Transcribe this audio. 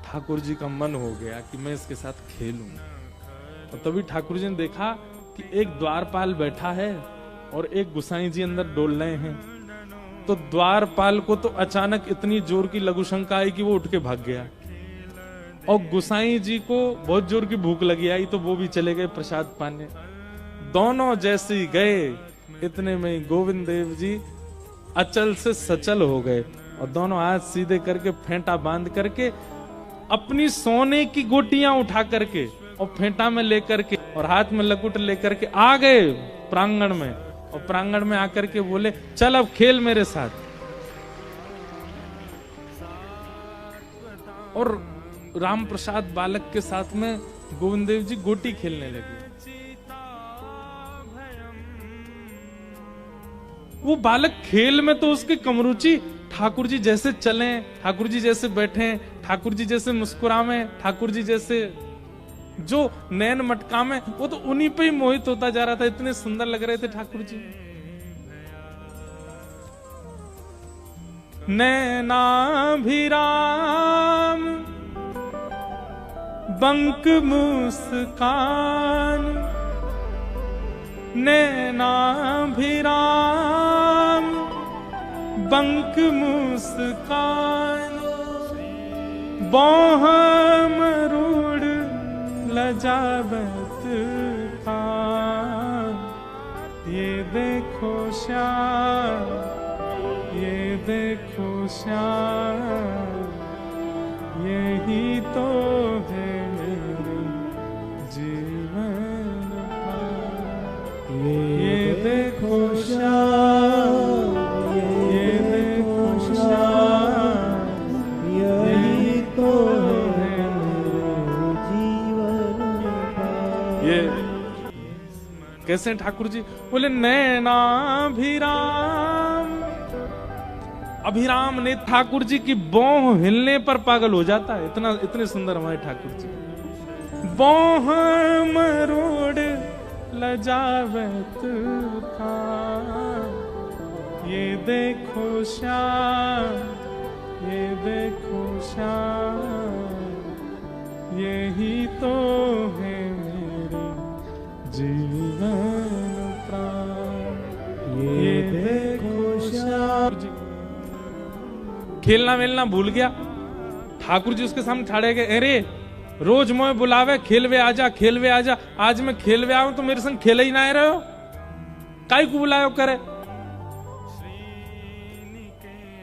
ठाकुर जी का मन हो गया कि मैं इसके साथ खेलूं। और तभी ठाकुर जी ने देखा कि एक द्वारपाल बैठा है और एक गुसाई जी अंदर डोल रहे हैं। तो द्वारपाल को तो अचानक इतनी जोर की लघु शंका आई कि वो उठ के भाग गया, और गुसाई जी को बहुत जोर की भूख लगी आई तो वो भी चले गए प्रसाद पाने। दोनों जैसे ही गए इतने में ही गोविंद देव जी अचल से सचल हो गए और दोनों हाथ सीधे करके फेंटा बांध करके अपनी सोने की गोटियां उठा करके और फेंटा में लेकर के और हाथ में लकुट लेकर के आ गए प्रांगण में। और प्रांगण में आकर के बोले, चल अब खेल मेरे साथ। और राम प्रसाद बालक के साथ में गोविंद देव जी गोटी खेलने लगे। वो बालक खेल में तो उसकी कमरुचि, ठाकुर जी जैसे चलें, ठाकुर जी जैसे बैठें, ठाकुर जी जैसे मुस्कुरावें, ठाकुर जी जैसे जो नैन मटका में, वो तो उन्हीं पे ही मोहित होता जा रहा था। इतने सुंदर लग रहे थे ठाकुर जी। नैनाभिराम बंक मुस्कान, नैनाभिराम बंक मुस्कान, बाहम रूढ़ लजावत खान। ये देखो श्याम, ये देखो श्याम, यही तो है मेरे जीवन का। ये देखो श्याम, ये देखो श्याम, यही तो है मेरे जीवन का। ये कैसे ठाकुर जी बोले, नैनाभिराम। अभिराम ने ठाकुर जी की बांह हिलने पर पागल हो जाता है। इतने सुंदर हमारे ठाकुर जी। बांह मरोड़ लजावत खान, ये देखो श्याम, ये देखो श्याम, यही तो है मेरे जीवन प्राण। ये देखो श्याम। खेलना वेलना भूल गया। ठाकुर जी उसके सामने ठाड़े गए, अरे रोज मोए बुलावे, खेलवे आजा, खेलवे आजा। आज मैं खेलवे आऊं तो मेरे संग खेले ही ना रहे हो, काई को बुलायो करे।